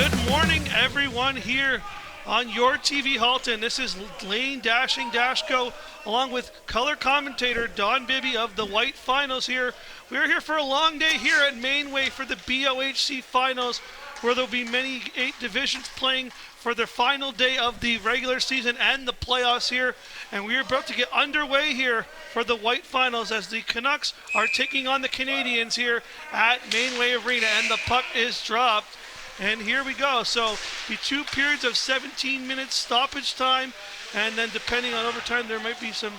Good morning, everyone, here on your TV Halton. This is Lane Dashing Dashko, along with color commentator Don Bibby of the White Finals here. We're here for a long day here at Mainway for the BOHC Finals, where there'll be many 8 divisions playing for the final day of the regular season and the playoffs here. And we're about to get underway here for the White Finals as the Canucks are taking on the Canadiens here at Mainway Arena, and the puck is dropped. And here we go. So the 2 periods of 17 minutes stoppage time, and then depending on overtime, there might be some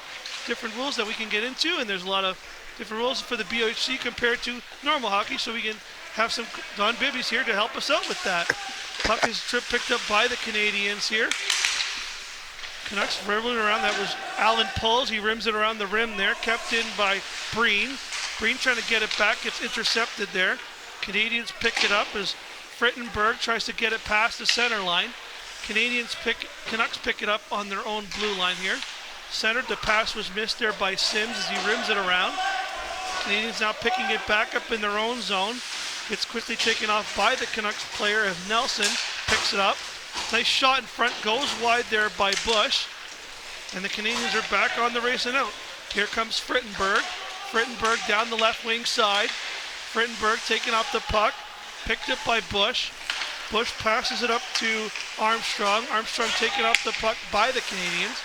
different rules that we can get into, and there's a lot of different rules for the BOHC compared to normal hockey, so we can have some Don Bibbies here to help us out with that. Puck is picked up by the Canadiens here. Canucks rimming around. That was Allen Pulls. He rims it around the rim there. Kept in by Breen. Breen trying to get it back. Gets intercepted there. Canadiens pick it up as Frittenberg tries to get it past the center line. Canucks pick it up on their own blue line here. Centered. The pass was missed there by Sims as he rims it around. Canadiens now picking it back up in their own zone. Gets quickly taken off by the Canucks player as Nelson picks it up. Nice shot in front, goes wide there by Bush. And the Canadiens are back on the race and out. Here comes Frittenberg. Frittenberg down the left wing side. Frittenberg taking off the puck. Picked up by Bush. Bush passes it up to Armstrong. Armstrong taking off the puck by the Canadiens.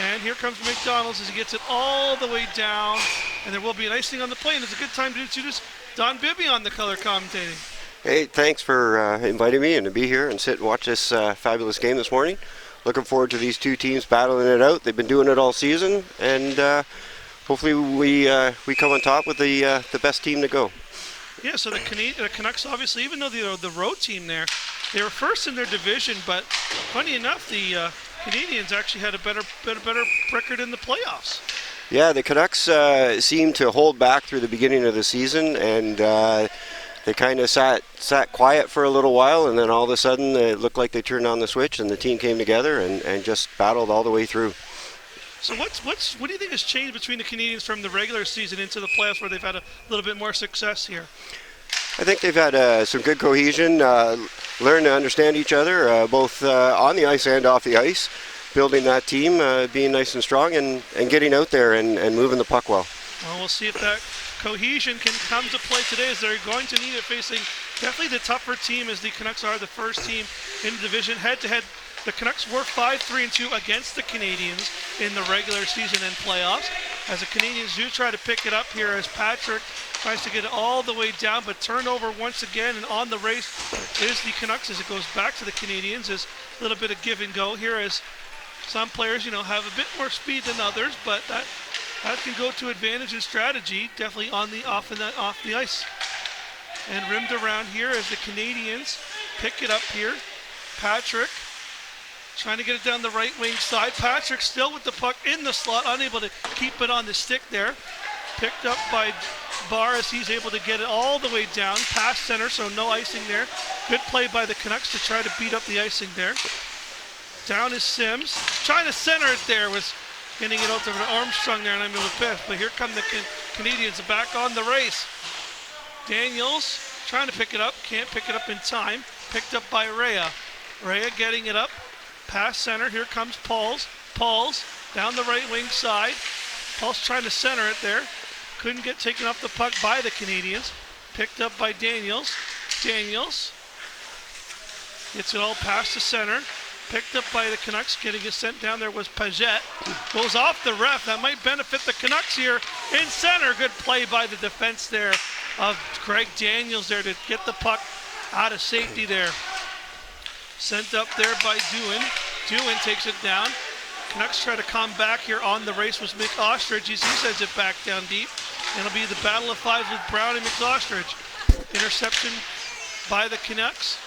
And here comes McDonald's as he gets it all the way down. And there will be an icing on the play. And it's a good time to introduce Don Bibby on the color commentating. Hey, thanks for inviting me and to be here and sit and watch this fabulous game this morning. Looking forward to these 2 teams battling it out. They've been doing it all season, and hopefully we come on top with the best team to go. Yeah, so the Canucks, obviously, even though they're the road team there, they were first in their division, but funny enough, the Canadiens actually had a better record in the playoffs. Yeah, the Canucks seemed to hold back through the beginning of the season, and they kind of sat quiet for a little while, and then all of a sudden it looked like they turned on the switch, and the team came together and just battled all the way through. So what do you think has changed between the Canadiens from the regular season into the playoffs, where they've had a little bit more success here? I think they've had some good cohesion, learn to understand each other, both on the ice and off the ice, building that team, being nice and strong, and getting out there and moving the puck well. Well, we'll see if that cohesion can come to play today, as they're going to need it facing definitely the tougher team, as the Canucks are the first team in the division. Head-to-head, the Canucks were 5-3-2 against the Canadiens in the regular season and playoffs, as the Canadiens do try to pick it up here as Patrick tries to get it all the way down, but turnover once again, and on the race is the Canucks as it goes back to the Canadiens. There's a little bit of give and go here as some players, have a bit more speed than others, but that can go to advantage and strategy, definitely on the off the ice. And rimmed around here as the Canadiens pick it up here. Patrick trying to get it down the right wing side. Patrick still with the puck in the slot, unable to keep it on the stick there. Picked up by Barr as he's able to get it all the way down past center, so no icing there. Good play by the Canucks to try to beat up the icing there. Down is Sims, trying to center it there, was getting it out to Armstrong there, and I'm with Biff. But here come the Canadiens back on the race. Daniels trying to pick it up, can't pick it up in time. Picked up by Rea. Rea getting it up, past center. Here comes Pauls. Pauls down the right wing side. Pauls trying to center it there. Couldn't get taken off the puck by the Canadiens. Picked up by Daniels. Daniels gets it all past the center. Picked up by the Canucks, getting it sent down there was Paget. Goes off the ref. That might benefit the Canucks here in center. Good play by the defense there of Craig Daniels there to get the puck out of safety there. Sent up there by Doohan. Doohan takes it down. Canucks try to come back here on the race with McOstridge. He sends it back down deep. It'll be the battle of fives with Brown and McOstridge. Interception by the Canucks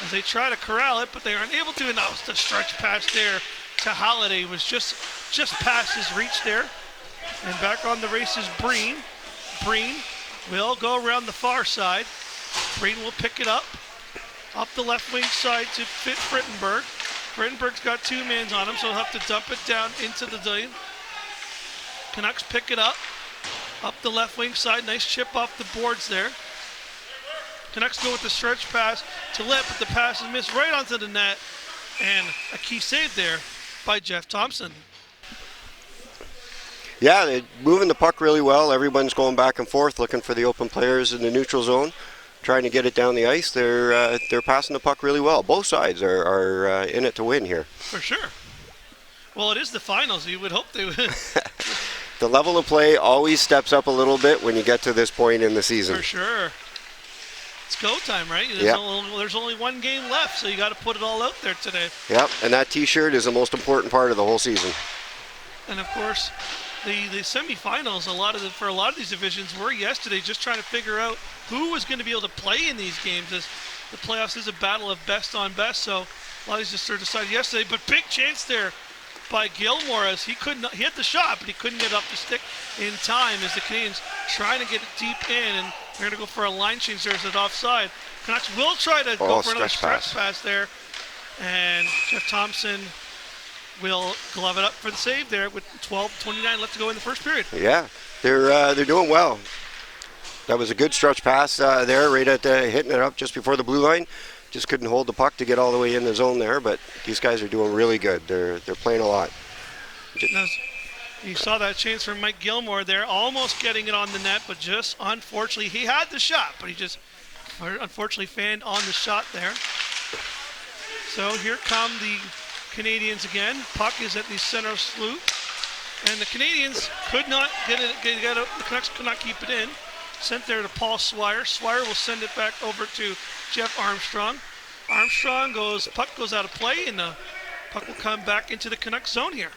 as they try to corral it, but they aren't able to. And that was the stretch pass there to Halliday. Was just past his reach there. And back on the race is Breen. Breen will go around the far side. Breen will pick it up the left wing side to fit Frittenberg. Frittenberg's got 2 men on him, so he'll have to dump it down into the zone. Canucks pick it up the left wing side. Nice chip off the boards there. Canucks go with the stretch pass to Lip, but the pass is missed right onto the net. And a key save there by Jeff Thompson. Yeah, they're moving the puck really well. Everyone's going back and forth looking for the open players in the neutral zone, trying to get it down the ice. They're passing the puck really well. Both sides are in it to win here. For sure. Well, it is the finals. You would hope they would. The level of play always steps up a little bit when you get to this point in the season. For sure. It's go time, right? There's only one game left, so you got to put it all out there today. Yep, and that T-shirt is the most important part of the whole season. And of course, the semifinals, for a lot of these divisions were yesterday, just trying to figure out who was going to be able to play in these games. As the playoffs is a battle of best on best, so a lot of these just sort of decided yesterday. But big chance there by Gilmore, as he had the shot, but he couldn't get up the stick in time, as the Canadiens trying to get it deep in, and they're going to go for a line change there as it's offside. Canucks will try to go for another stretch pass there, and Jeff Thompson will glove it up for the save there with 12:29 left to go in the first period. Yeah, they're doing well. That was a good stretch pass there, right at hitting it up just before the blue line. Just couldn't hold the puck to get all the way in the zone there, but these guys are doing really good. They're playing a lot. Now, you saw that chance from Mike Gilmore there, almost getting it on the net, but just unfortunately, he had the shot, but he just unfortunately fanned on the shot there. So here come the Canadiens again. Puck is at the center sloot, and the Canadiens could not get it. The Canucks could not keep it in. Sent there to Paul Swire. Swire will send it back over to Jeff Armstrong. Puck goes out of play, and the puck will come back into the Canucks zone here.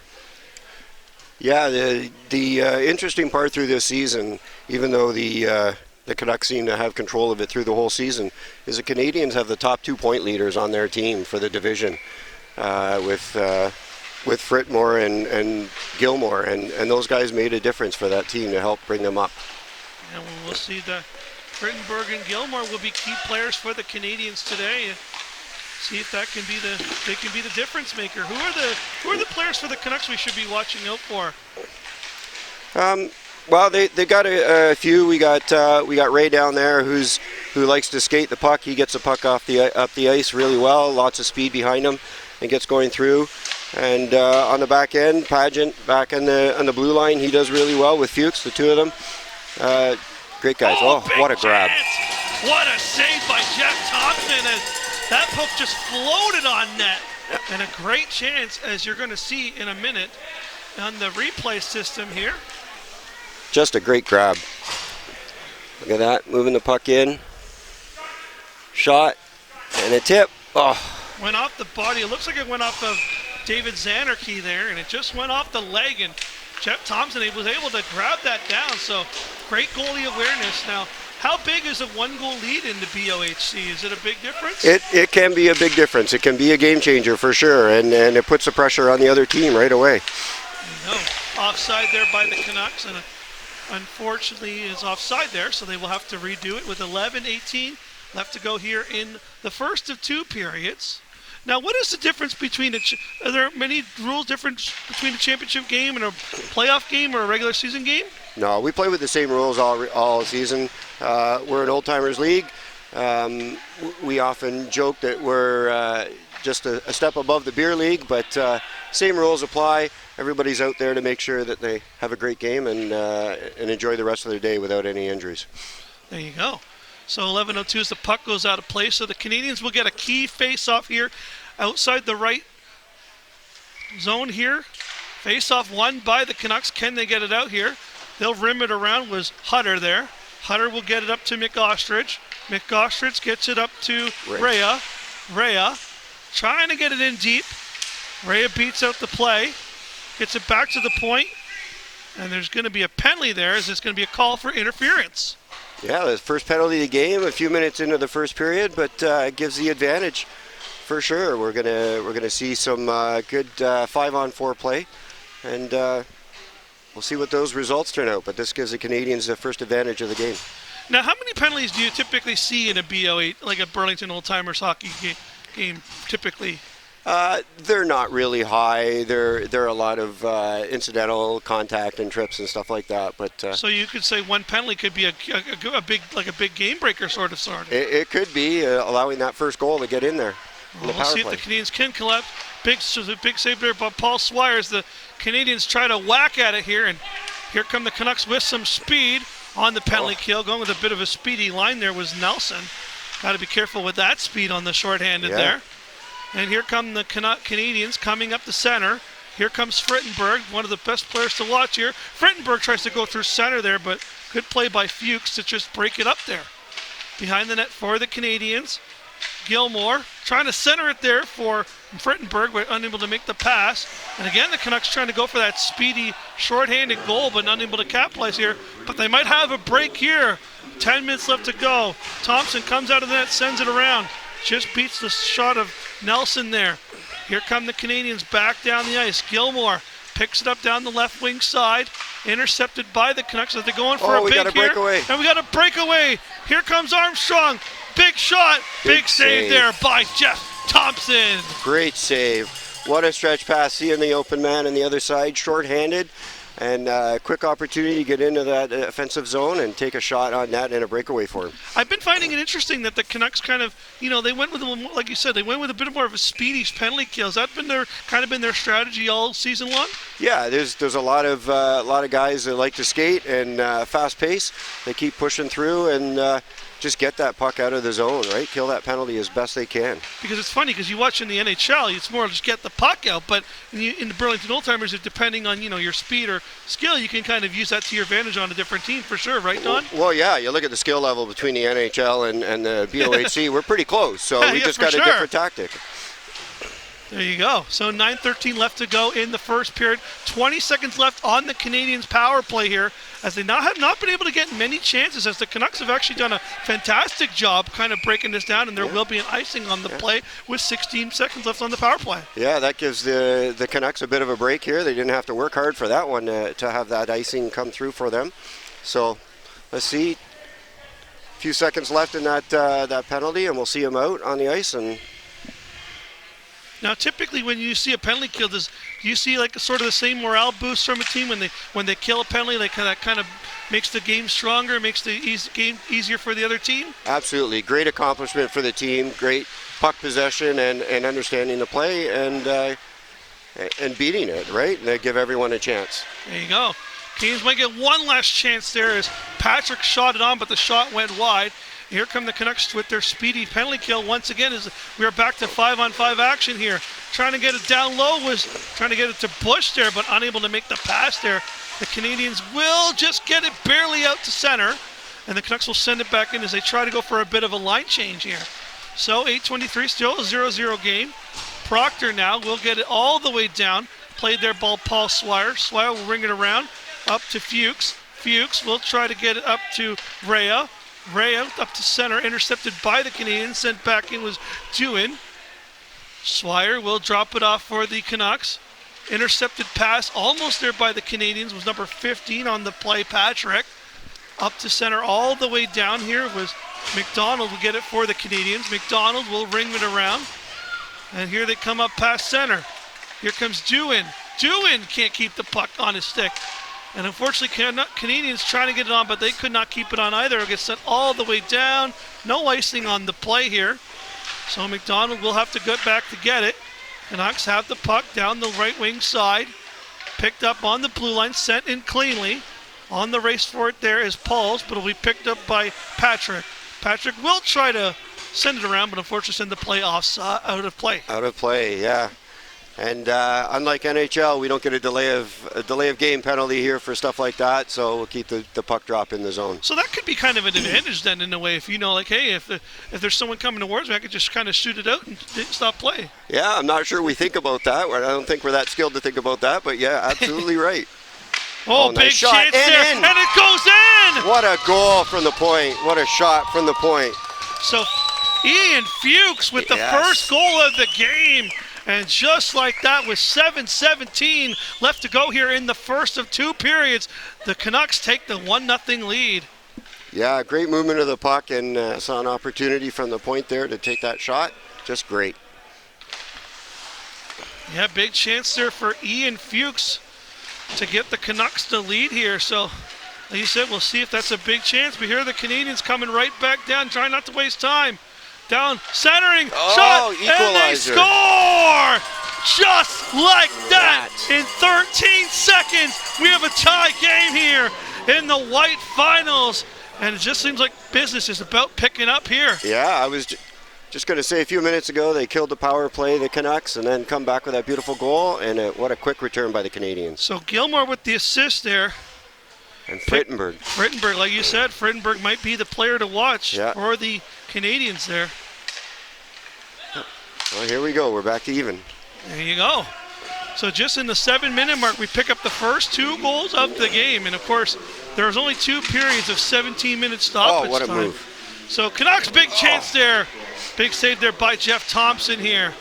Yeah, the interesting part through this season, even though the Canucks seem to have control of it through the whole season, is the Canadiens have the top 2 point leaders on their team for the division, with Fritmore and Gilmore, and those guys made a difference for that team to help bring them up. And we'll see the Frittenberg and Gilmore will be key players for the Canadiens today. See if they can be the difference maker. Who are the players for the Canucks we should be watching out for? Well, they got a few. We got Ray down there who likes to skate the puck. He gets the puck up the ice really well. Lots of speed behind him and gets going through. And on the back end, Pageant back on the blue line, he does really well with Fuchs, the two of them. Great guys. Oh, what a grab. What a save by Jeff Thompson, as that puck just floated on net. And a great chance, as you're going to see in a minute on the replay system here. Just a great grab. Look at that, moving the puck in. Shot and a tip. Oh. Went off the body. It looks like it went off of David Zanerke there, and it just went off the leg, and Jeff Thompson was able to grab that down. So great goalie awareness. Now, how big is a 1-goal lead in the BOHC? Is it a big difference? It can be a big difference. It can be a game changer for sure, and it puts the pressure on the other team right away. No, offside there by the Canucks, and unfortunately is offside there, so they will have to redo it with 11:18 left to go here in the first of 2 periods. Now, what is the difference between are there many rules difference between a championship game and a playoff game or a regular season game? No, we play with the same rules all season. We're an old-timers league. We often joke that we're just a step above the beer league, but same rules apply. Everybody's out there to make sure that they have a great game and enjoy the rest of their day without any injuries. There you go. So 11:02 as the puck goes out of play. So the Canadiens will get a key face-off here outside the right zone here. Face-off won by the Canucks. Can they get it out here? They'll rim it around. Was Hutter there. Hutter will get it up to McOstrich. McOstrich gets it up to Rea. Rea trying to get it in deep. Rea beats out the play. Gets it back to the point. And there's going to be a penalty there, as it's going to be a call for interference. Yeah, the first penalty of the game, a few minutes into the first period, but it gives the advantage for sure. We're gonna see some good 5-on-4 play, and we'll see what those results turn out. But this gives the Canadiens the first advantage of the game. Now, how many penalties do you typically see in a BO8, like a Burlington Old Timers hockey game typically? They're not really high. There are a lot of incidental contact and trips and stuff like that. But so you could say one penalty could be a big game breaker sort of. It could be allowing that first goal to get in there. We'll see if the Canadiens can collapse. Big save there by Paul Swires. The Canadiens try to whack at it here, and here come the Canucks with some speed on the penalty kill. Going with a bit of a speedy line there was Nelson. Got to be careful with that speed on the shorthanded there. And here come the Canadiens coming up the center. Here comes Frittenberg, one of the best players to watch here. Frittenberg tries to go through center there, but good play by Fuchs to just break it up there. Behind the net for the Canadiens. Gilmore trying to center it there for Frittenberg, but unable to make the pass. And again, the Canucks trying to go for that speedy, shorthanded goal, but unable to capitalize here. But they might have a break here. 10 minutes left to go. Thompson comes out of the net, sends it around. Just beats the shot of Nelson there. Here come the Canadiens back down the ice. Gilmore picks it up down the left wing side. Intercepted by the Canucks as they're going for a big here. Breakaway. And we got a breakaway. Here comes Armstrong. Big shot. Big save there by Jeff Thompson. Great save. What a stretch pass. Seeing the open man on the other side, short-handed. And quick opportunity to get into that offensive zone and take a shot on that and a breakaway for him. I've been finding it interesting that the Canucks kind of, they went with, like you said, they went with a bit more of a speedy penalty kill. Has that been their strategy all season long? Yeah, there's a lot of guys that like to skate and fast pace. They keep pushing through and just get that puck out of the zone, right? Kill that penalty as best they can. Because it's funny, because you watch in the NHL, it's more just get the puck out, but in the Burlington Old-Timers, depending on, your speed or skill, you can kind of use that to your advantage on a different team for sure, right, Don? Well, yeah, you look at the skill level between the NHL and the BOHC, we're pretty close, so we just got a different tactic. There you go. So 9:13 left to go in the first period. 20 seconds left on the Canadiens' power play here, as they now have not been able to get many chances, as the Canucks have actually done a fantastic job kind of breaking this down, and there will be an icing on the play with 16 seconds left on the power play. Yeah, that gives the Canucks a bit of a break here. They didn't have to work hard for that one to have that icing come through for them. So let's see. A few seconds left in that penalty, and we'll see him out on the ice. And now, typically, when you see a penalty kill, do you see like sort of the same morale boost from a team when they kill a penalty? Like that kind of makes the game stronger, makes the game easier for the other team. Absolutely, great accomplishment for the team. Great puck possession and understanding the play and beating it. Right, and they give everyone a chance. There you go. Teams might get one last chance there as Patrick shot it on, but the shot went wide. Here come the Canucks with their speedy penalty kill once again as we are back to 5-on-5 action here. Trying to get it down low, was trying to get it to Bush there, but unable to make the pass there. The Canadiens will just get it barely out to center, and the Canucks will send it back in as they try to go for a bit of a line change here. So 8:23, still a 0-0 game. Proctor now will get it all the way down. Played their ball, Paul Swire. Swire will ring it around up to Fuchs. Fuchs will try to get it up to Rea. Rea up to center, intercepted by the Canadiens, sent back in was Dewin. Swire will drop it off for the Canucks. Intercepted pass almost there by the Canadiens was number 15 on the play, Patrick. Up to center all the way down here was McDonald will get it for the Canadiens. McDonald will ring it around. And here they come up past center. Here comes Dewin. Dewin can't keep the puck on his stick. And unfortunately, Canadiens trying to get it on, but they could not keep it on either. It gets sent all the way down. No icing on the play here. So McDonald will have to get back to get it. Canucks have the puck down the right wing side. Picked up on the blue line, sent in cleanly. On the race for it there is Pauls, but it'll be picked up by Patrick. Patrick will try to send it around, but unfortunately send the play out of play. Out of play, yeah. And unlike NHL, we don't get a delay of game penalty here for stuff like that, so we'll keep the puck drop in the zone. So that could be kind of an advantage then in a way, if hey, if there's someone coming towards me, I could just kind of shoot it out and stop play. Yeah, I'm not sure we think about that. I don't think we're that skilled to think about that, but yeah, absolutely right. Oh, big nice shot. Chance there, and it goes in! What a goal from the point. What a shot from the point. So Ian Fuchs with the first goal of the game. And just like that, with 7:17 left to go here in the first of two periods, the Canucks take the 1-0 lead. Yeah, great movement of the puck, and saw an opportunity from the point there to take that shot. Just great. Yeah, big chance there for Ian Fuchs to get the Canucks to lead here. So, like you said, we'll see if that's a big chance. But here are the Canadiens coming right back down, trying not to waste time. Down, centering, shot, equalizer. And they score! Just like that. In 13 seconds, we have a tie game here in the White Finals. And it just seems like business is about picking up here. Yeah, I was just going to say a few minutes ago, they killed the power play, the Canucks, and then come back with that beautiful goal. And what a quick return by the Canadiens. So Gilmore with the assist there. And Frittenberg. Frittenberg, like you said, Frittenberg might be the player to watch for the Canadiens there. Well, here we go. We're back to even. There you go. So just in the 7-minute mark, we pick up the first 2 goals of the game. And, of course, there was only 2 periods of 17-minute stoppage Oh, what a time. move. So Canucks, big chance there. Big save there by Jeff Thompson here.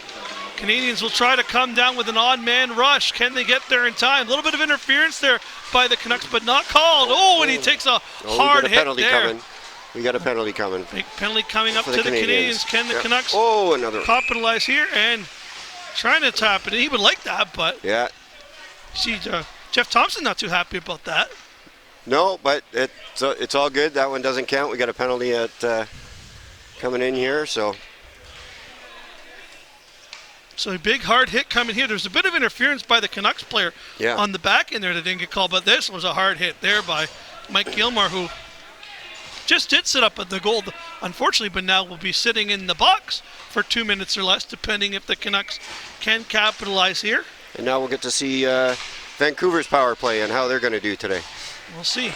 Canadiens will try to come down with an odd-man rush. Can they get there in time? A little bit of interference there by the Canucks, but not called. Oh, and he takes a hard hit there. We got a penalty coming. Big penalty coming up to the Canadiens. Can the Canucks capitalize here? And trying to tap it. He would like that, but see, Jeff Thompson not too happy about that. No, but it's all good. That one doesn't count. We got a penalty at coming in here, so. So a big hard hit coming here. There's a bit of interference by the Canucks player on the back end there that didn't get called, but this was a hard hit there by Mike Gilmore, who just did sit up at the goal, unfortunately, but now will be sitting in the box for 2 minutes or less, depending if the Canucks can capitalize here. And now we'll get to see Vancouver's power play and how they're going to do today. We'll see.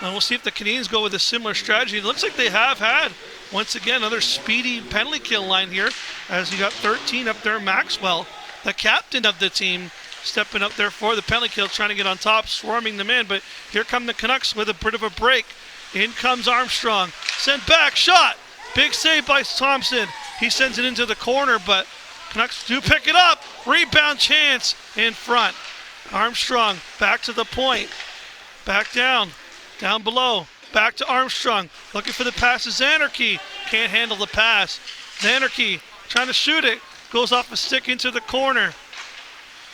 And we'll see if the Canadiens go with a similar strategy. It looks like they have had, once again, another speedy penalty kill line here, as you got 13 up there. Maxwell, the captain of the team, stepping up there for the penalty kill, trying to get on top, swarming them in. But here come the Canucks with a bit of a break. In comes Armstrong. Sent back, shot. Big save by Thompson. He sends it into the corner, but Canucks do pick it up. Rebound chance in front. Armstrong back to the point. Back down. Down below. Back to Armstrong. Looking for the pass to Zanarkey. Can't handle the pass. Zanarkey trying to shoot it. Goes off a stick into the corner.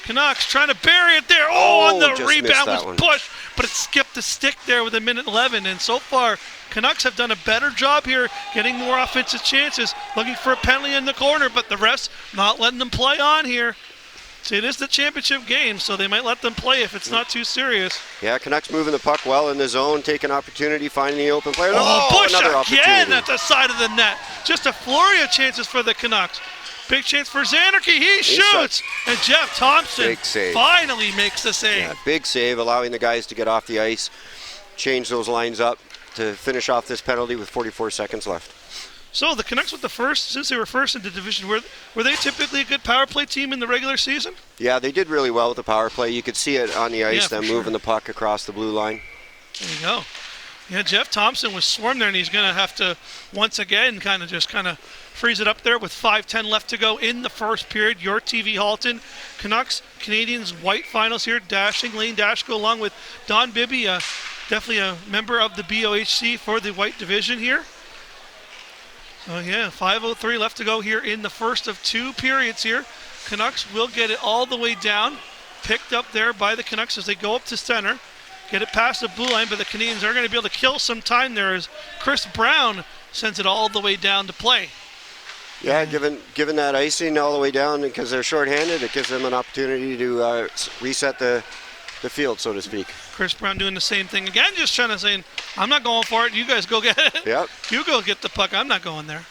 Canucks trying to bury it there. Oh, and the rebound was pushed, but it skipped the stick there with 1:11. And so far, Canucks have done a better job here, getting more offensive chances, looking for a penalty in the corner, but the refs not letting them play on here. So it is the championship game, so they might let them play if it's not too serious. Yeah, Canucks moving the puck well in the zone, taking opportunity, finding the open player. Bush another again at the side of the net. Just a flurry of chances for the Canucks. Big chance for Zanarkey. He shoots. And Jeff Thompson finally makes the save. Yeah, big save, allowing the guys to get off the ice, change those lines up to finish off this penalty with 44 seconds left. So the Canucks with the first, since they were first in the division, were they typically a good power play team in the regular season? Yeah, they did really well with the power play. You could see it on the ice, them moving the puck across the blue line. There you go. Yeah, Jeff Thompson was swarmed there, and he's going to have to, once again, kind of freeze it up there with 5:10 left to go in the first period. Your TV Halton. Canucks, Canadiens, White Finals here. Dashing, Lane Dashko, along with Don Bibby, definitely a member of the BOHC for the White Division here. So, yeah, 5:03 left to go here in the first of 2 periods here. Canucks will get it all the way down. Picked up there by the Canucks as they go up to center. Get it past the blue line, but the Canadiens are going to be able to kill some time there as Chris Brown sends it all the way down to play. Yeah, given that icing all the way down because they're shorthanded, it gives them an opportunity to reset the field, so to speak. Chris Brown doing the same thing again, just trying to say, I'm not going for it. You guys go get it. Yep. You go get the puck. I'm not going there.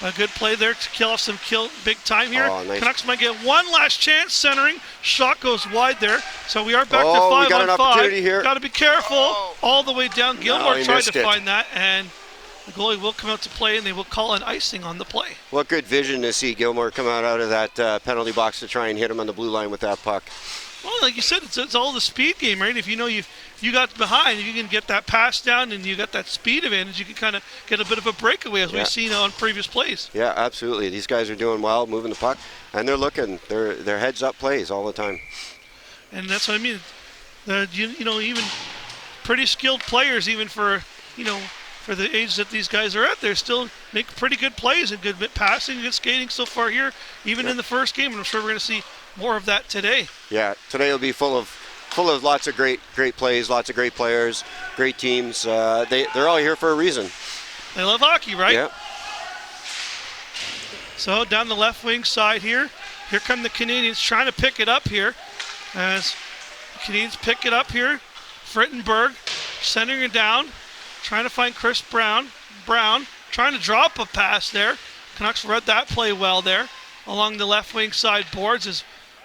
A good play there to kill off some big time here. Oh, nice. Canucks might get one last chance centering. Shot goes wide there. So we are back to 5 we got on an 5. opportunity here. Got to be careful. All the way down. Gilmore tried to find that, and the goalie will come out to play, and they will call an icing on the play. What good vision to see Gilmore come out of that penalty box to try and hit him on the blue line with that puck. Well, like you said, it's all the speed game, right? If you know you got behind, if you can get that pass down and you got that speed advantage, you can kind of get a bit of a breakaway, as we've seen on previous plays. Yeah, absolutely. These guys are doing well, moving the puck, and they're heads up plays all the time. And that's what I mean. You know, even pretty skilled players, even for for the age that these guys are at, they still make pretty good plays and good passing, good skating so far here, even in the first game. And I'm sure we're going to see more of that today. Yeah, today will be full of lots of great plays, lots of great players, great teams. They're all here for a reason. They love hockey, right? Yep. So down the left wing side here come the Canadiens trying to pick it up here. As the Canadiens pick it up here, Frittenberg centering it down, trying to find Chris Brown. Trying to drop a pass there. Canucks read that play well there along the left wing side boards as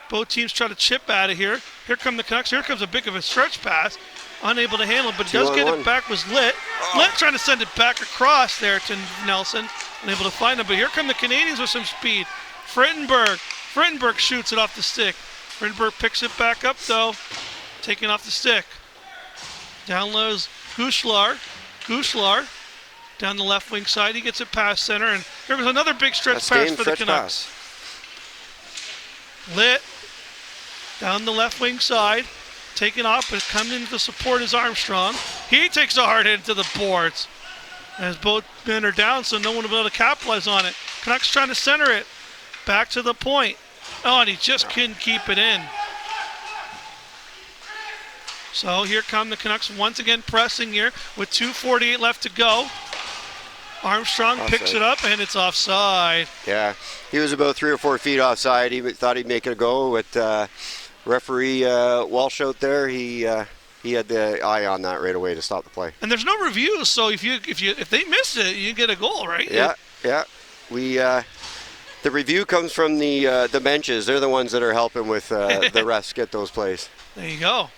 both teams try to chip out of here. Here come the Canucks. Here comes a big of a stretch pass. Unable to handle it, but does get it back was Lit. Lit trying to send it back across there to Nelson. Unable to find him, but here come the Canadiens with some speed. Frittenberg shoots it off the stick. Frittenberg picks it back up though, taking off the stick. Down low is Gushlar down the left wing side. He gets it past center, and here was another big stretch pass for the Canucks. Lit down the left wing side, taking off, but coming in to support is Armstrong. He takes a hard hit to the boards as both men are down, so no one will be able to capitalize on it. Canucks trying to center it back to the point. Oh, and he just couldn't keep it in. So here come the Canucks once again pressing here with 2:48 left to go. Armstrong picks it up, and it's offside. Yeah, he was about 3 or 4 feet offside. He thought he'd make it a go with referee Walsh out there. He had the eye on that right away to stop the play. And there's no reviews, so if they miss it, you get a goal, right? Yeah. We the review comes from the benches. They're the ones that are helping with the refs get those plays. There you go.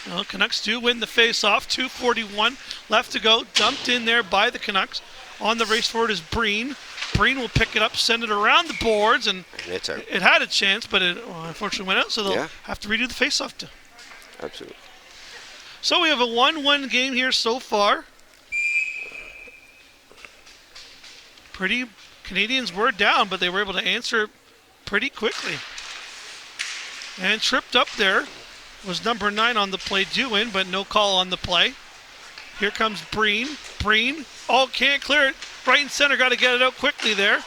Well, Canucks do win the face-off. 2:41 left to go. Dumped in there by the Canucks. On the race forward is Breen. Breen will pick it up, send it around the boards, and it's out. It had a chance, but it unfortunately went out, so they'll have to redo the face-off. Absolutely. So we have a 1-1 game here so far. Canadiens were down, but they were able to answer pretty quickly. And tripped up there was number 9 on the play, Dewin, but no call on the play. Here comes Breen. Can't clear it. Right in center, got to get it out quickly there.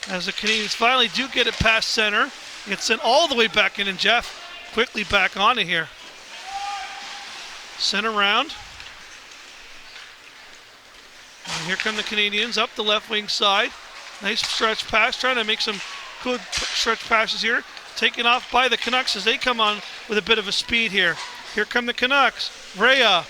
As the Canadiens finally do get it past center. It's sent all the way back in, and Jeff quickly back on it here. Sent around. And here come the Canadiens up the left wing side. Nice stretch pass, trying to make some good stretch passes here. Taken off by the Canucks as they come on with a bit of a speed here. Here come the Canucks. Rea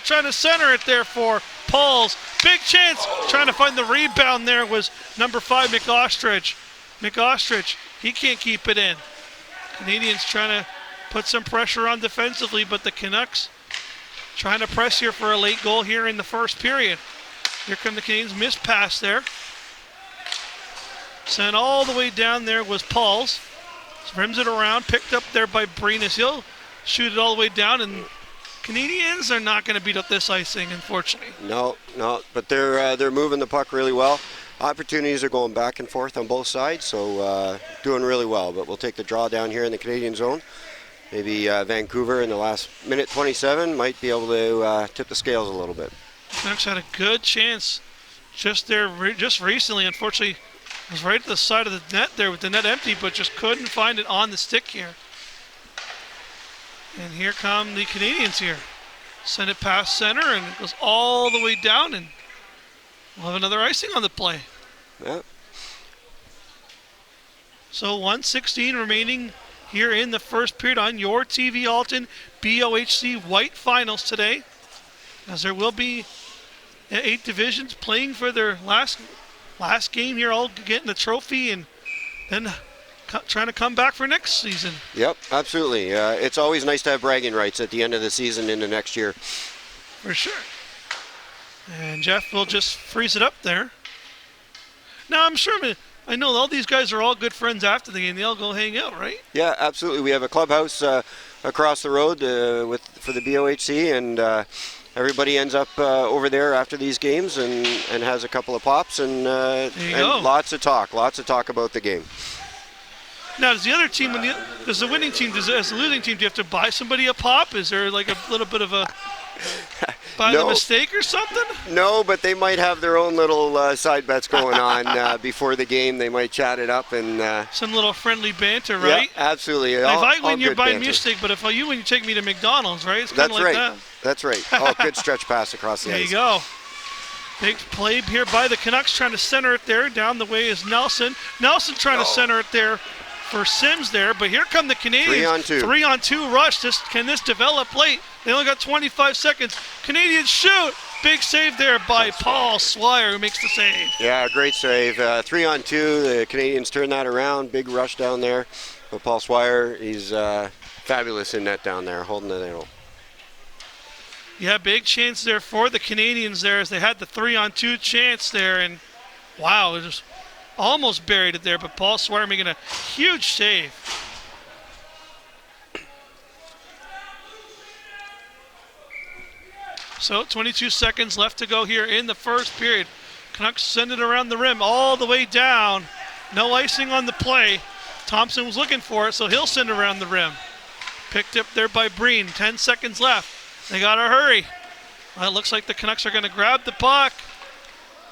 trying to center it there for Pauls. Big chance. Trying to find the rebound there was number 5, McOstrich. He can't keep it in. Canadiens trying to put some pressure on defensively, but the Canucks trying to press here for a late goal here in the first period. Here come the Canadiens. Missed pass there. Sent all the way down there was Pauls. Rims it around, picked up there by Breenis. He'll shoot it all the way down, and Canadiens are not going to beat up this icing, unfortunately. No, but they're moving the puck really well. Opportunities are going back and forth on both sides, so doing really well. But we'll take the draw down here in the Canadian zone. Maybe Vancouver in the last minute 27 might be able to tip the scales a little bit. Canucks had a good chance just recently. Unfortunately, it was right at the side of the net there with the net empty, but just couldn't find it on the stick here. And here come the Canadiens here. Send it past center, and it goes all the way down, and we'll have another icing on the play. Yeah. So 1:16 remaining here in the first period on your TV, Alton. BOHC White Finals today, as there will be 8 divisions playing for their last game here, all getting the trophy and then trying to come back for next season. Yep, absolutely. It's always nice to have bragging rights at the end of the season into next year. For sure. And Jeff will just freeze it up there. Now, I know all these guys are all good friends after the game. They all go hang out, right? Yeah, absolutely. We have a clubhouse across the road for the BOHC, and everybody ends up over there after these games and has a couple of pops and lots of talk about the game. Now, does the other team, does the winning team, as the losing team, do you have to buy somebody a pop? Is there like a little bit of a By the mistake or something? No, but they might have their own little side bets going on before the game. They might chat it up and some little friendly banter, right? Yeah, absolutely. If I win, you're buying banter. me steak, but if you win, you take me to McDonald's, right? It's kind of like that. That's right. Oh, good stretch pass across the ice. There you go. Big play here by the Canucks, trying to center it there. Down the way is Nelson. Nelson trying to center it there for Sims there, but here come the Canadiens. 3-on-2. 3-on-2 rush. Can this develop late? They only got 25 seconds. Canadiens shoot. Big save there by Paul Swire, who makes the save. Yeah, great save. 3-on-2. The Canadiens turn that around. Big rush down there. But Paul Swire, he's fabulous in net down there, holding the nail. Yeah, big chance there for the Canadiens there as they had the 3-on-2 chance there, and wow, it just almost buried it there, but Paul Swire making a huge save. So 22 seconds left to go here in the first period. Canucks send it around the rim all the way down. No icing on the play. Thompson was looking for it, so he'll send it around the rim. Picked up there by Breen. 10 seconds left. They got to hurry. Well, it looks like the Canucks are going to grab the puck,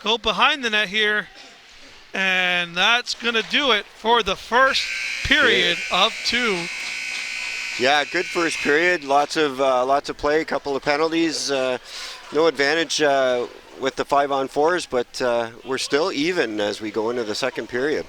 go behind the net here, and that's going to do it for the first period of 2. Yeah, good first period. Lots of play, a couple of penalties. No advantage with the 5-on-4s, but we're still even as we go into the second period.